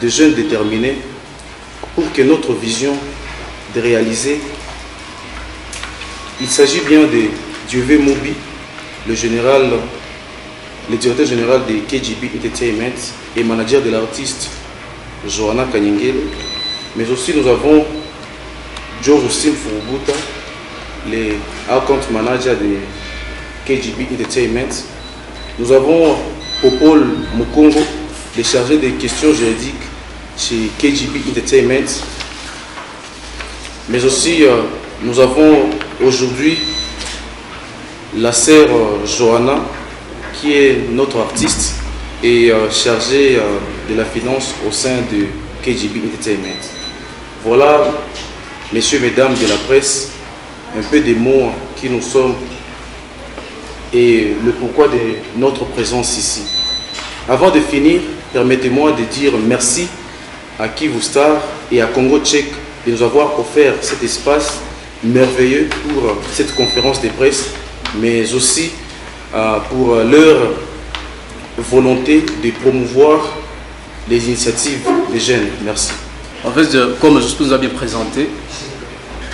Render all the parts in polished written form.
de jeunes déterminés pour que notre vision de réaliser. Il s'agit bien de Dieuvé Moubi, le directeur général de KGB Entertainment et manager de l'artiste Johanna Kanyengele. Mais aussi nous avons Joe Roussim Furubuta, le account manager de KGB Entertainment. Nous avons Popol Mukongo, le chargé des questions juridiques chez KGB Entertainment. Mais aussi nous avons aujourd'hui la sœur Johanna, qui est notre artiste et chargée de la finance au sein de KGB Entertainment. Voilà, messieurs, mesdames de la presse, un peu des mots qui nous sommes et le pourquoi de notre présence ici. Avant de finir, permettez-moi de dire merci à Kivu Star et à Congo Tchèque de nous avoir offert cet espace merveilleux pour cette conférence de presse, mais aussi pour leur volonté de promouvoir les initiatives des jeunes. Merci. En fait, comme je nous a bien présenté,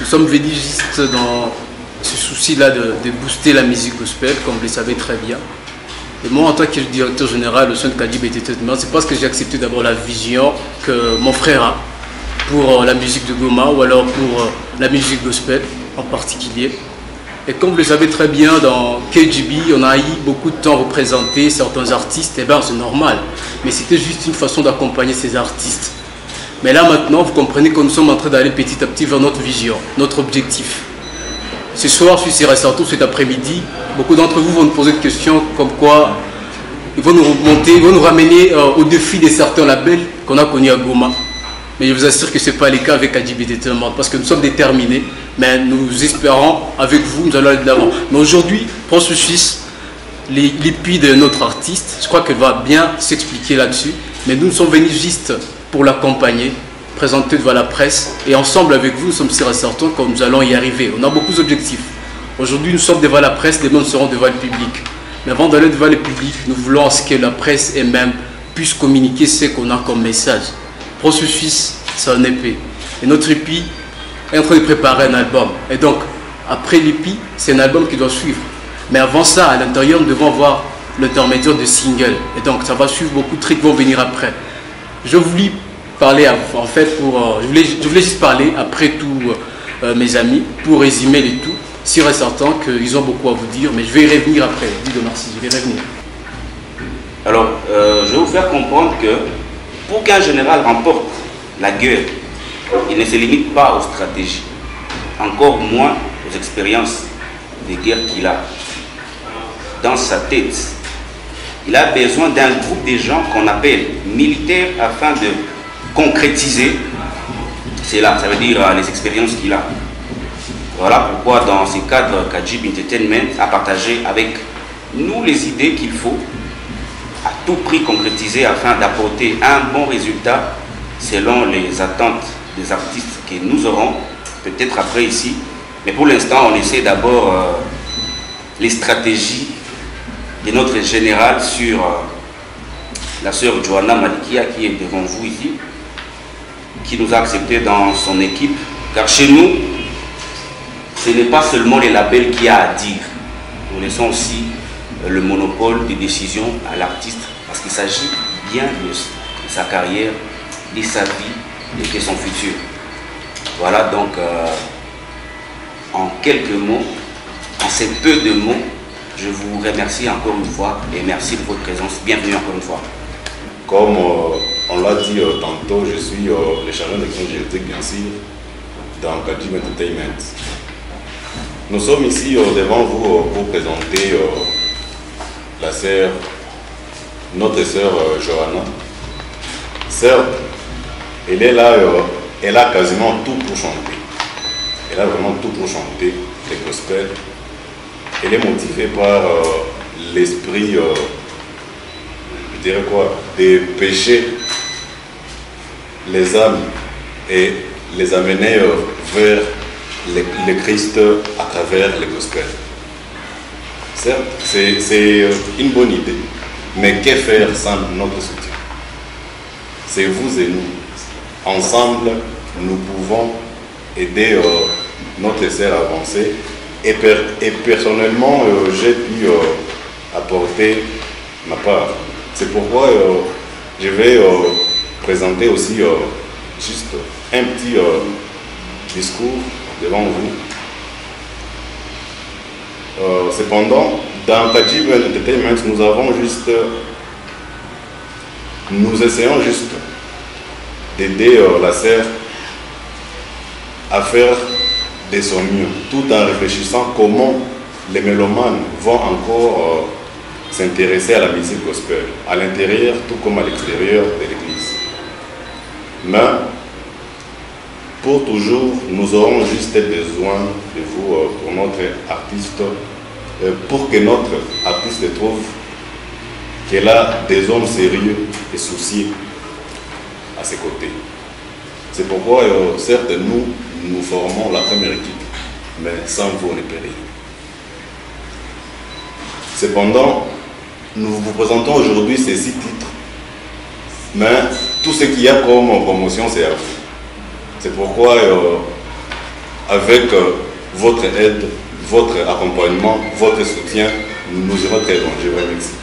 nous sommes venus juste dans ce souci-là de booster la musique gospel, comme vous le savez très bien. Et moi, en tant que directeur général au sein de KGB Entertainment, c'est parce que j'ai accepté d'abord la vision que mon frère a pour la musique de Goma ou alors pour la musique gospel en particulier. Et comme vous le savez très bien, dans KGB, on a eu beaucoup de temps à représenter certains artistes, et bien c'est normal. Mais c'était juste une façon d'accompagner ces artistes. Mais là maintenant, vous comprenez que nous sommes en train d'aller petit à petit vers notre vision, notre objectif. Ce soir, je suis resté cet après-midi, beaucoup d'entre vous vont nous poser des questions comme quoi ils vont nous remonter, ils vont nous ramener au défi de certains labels qu'on a connus à Goma. Mais je vous assure que ce n'est pas le cas avec KGB Entertainment parce que nous sommes déterminés, mais nous espérons avec vous, nous allons aller de l'avant. Mais aujourd'hui, processus, l'épée de notre artiste, je crois qu'elle va bien s'expliquer là-dessus, mais nous sommes venus juste pour l'accompagner, présenter devant la presse et ensemble avec vous, nous sommes sûrs et certains que nous allons y arriver. On a beaucoup d'objectifs. Aujourd'hui, nous sommes devant la presse, demain nous serons devant le public. Mais avant d'aller devant le public, nous voulons que la presse elle-même puisse communiquer ce qu'on a comme message. Processus, c'est un EP. Et notre EP est en train de préparer un album. Et donc, après l'EP, c'est un album qui doit suivre. Mais avant ça, à l'intérieur, nous devons avoir l'intermédiaire de singles. Et donc, ça va suivre beaucoup de trucs qui vont venir après. Je voulais parler, en fait, je voulais juste parler après tous mes amis, pour résumer les tout. Sûr et certain qu'ils ont beaucoup à vous dire, mais je vais y revenir après. Dis de merci, je vais y revenir. Alors, je vais vous faire comprendre que pour qu'un général remporte la guerre, il ne se limite pas aux stratégies, encore moins aux expériences de guerre qu'il a dans sa tête. Il a besoin d'un groupe de gens qu'on appelle militaires afin de concrétiser cela, ça veut dire les expériences qu'il a. Voilà pourquoi dans ce cadre, KGB Entertainment a partagé avec nous les idées qu'il faut à tout prix concrétiser afin d'apporter un bon résultat selon les attentes des artistes que nous aurons peut-être après ici. Mais pour l'instant, on essaie d'abord les stratégies de notre général sur la sœur Johanna Malikia qui est devant vous ici, qui nous a accepté dans son équipe. Car chez nous, ce n'est pas seulement les labels qui a à dire. Nous laissons aussi le monopole des décisions à l'artiste parce qu'il s'agit bien de sa carrière, de sa vie et de son futur. Voilà donc en quelques mots, en ces peu de mots, je vous remercie encore une fois et merci de votre présence. Bienvenue encore une fois. Comme on l'a dit tantôt, je suis le chargé d'action génétique bien sûr dans KGB Entertainment. Nous sommes ici devant vous pour présenter la sœur, notre sœur Johanna. Sœur, elle est là, elle a quasiment tout pour chanter. Elle a vraiment tout pour chanter, les gospel. Elle est motivée par l'esprit, je dirais quoi, de pécher les âmes et les amener vers le Christ à travers le gospel. Certes, c'est une bonne idée, mais que faire sans notre soutien? c'est vous et nous. Ensemble, nous pouvons aider notre sœur à avancer. Et personnellement, j'ai pu apporter ma part. C'est pourquoi je vais présenter aussi juste un petit discours devant vous. Cependant, dans Kajib Entertainment, nous essayons juste d'aider la sœur à faire de son mieux, tout en réfléchissant comment les mélomanes vont encore s'intéresser à la musique gospel, à l'intérieur tout comme à l'extérieur de l'église. Mais pour toujours, nous aurons juste besoin de vous pour notre artiste, pour que notre artiste trouve qu'elle a des hommes sérieux et soucieux à ses côtés. C'est pourquoi, certes, nous formons la première équipe, mais sans vous, on est péri. Cependant, nous vous présentons aujourd'hui ces 6 titres, mais tout ce qu'il y a comme promotion, c'est à vous. C'est pourquoi, avec votre aide, votre accompagnement, votre soutien, nous irons très loin. Je vous remercie.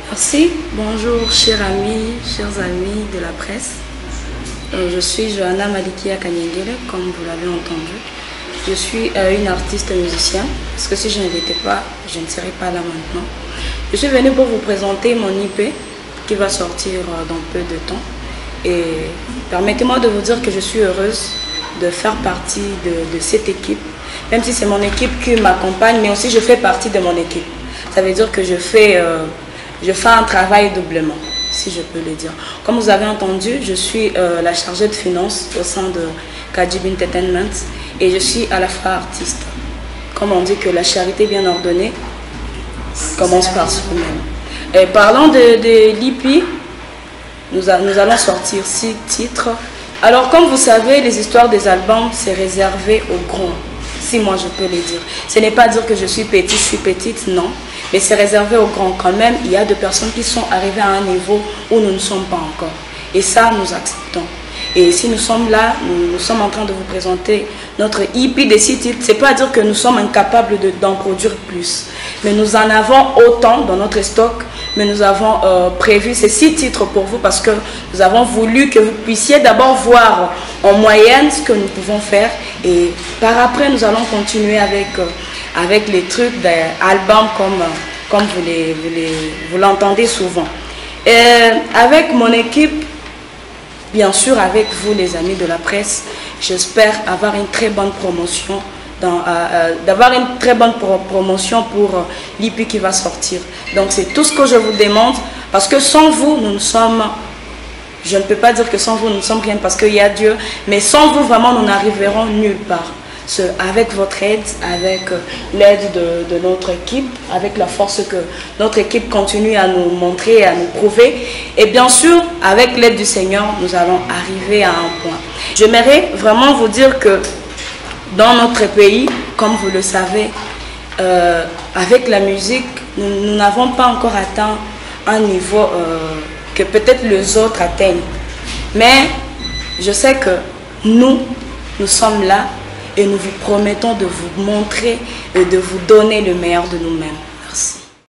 Merci. Bonjour, chers amis de la presse. Je suis Johanna Malikia Kanyengele, comme vous l'avez entendu. Je suis une artiste musicienne, parce que si je ne l'étais pas, je ne serais pas là maintenant. Je suis venue pour vous présenter mon IP qui va sortir dans peu de temps. Et permettez-moi de vous dire que je suis heureuse de faire partie de cette équipe, même si c'est mon équipe qui m'accompagne, mais aussi je fais partie de mon équipe. Ça veut dire que je fais un travail doublement, si je peux le dire. Comme vous avez entendu, je suis la chargée de finances au sein de Kajib Entertainment et je suis à la fois artiste. Comme on dit que la charité bien ordonnée commence par soi-même. Parlant de l'IP, nous allons sortir 6 titres. Alors comme vous savez, les histoires des albums, c'est réservé aux grands, si moi je peux le dire. Ce n'est pas dire que je suis petite, non. Mais c'est réservé aux grands quand même. Il y a des personnes qui sont arrivées à un niveau où nous ne sommes pas encore. Et ça, nous acceptons. Et si nous sommes là, nous sommes en train de vous présenter notre EP de 6 titres. Ce n'est pas dire que nous sommes incapables d'en produire plus. Mais nous en avons autant dans notre stock. Mais nous avons prévu ces 6 titres pour vous parce que nous avons voulu que vous puissiez d'abord voir en moyenne ce que nous pouvons faire. Et par après, nous allons continuer avec les trucs d'albums comme vous l'entendez souvent. Avec mon équipe, bien sûr avec vous les amis de la presse, j'espère avoir une très bonne promotion, promotion pour l'IP qui va sortir. Donc c'est tout ce que je vous demande, parce que sans vous, nous ne sommes... Je ne peux pas dire que sans vous, nous ne sommes rien parce qu'il y a Dieu, mais sans vous, vraiment, nous n'arriverons nulle part. Avec votre aide, avec l'aide de notre équipe, avec la force que notre équipe continue à nous montrer, à nous prouver. Et bien sûr, avec l'aide du Seigneur, nous allons arriver à un point. J'aimerais vraiment vous dire que dans notre pays, comme vous le savez, avec la musique, nous n'avons pas encore atteint un niveau que peut-être les autres atteignent. Mais je sais que nous sommes là. Et nous vous promettons de vous montrer et de vous donner le meilleur de nous-mêmes. Merci.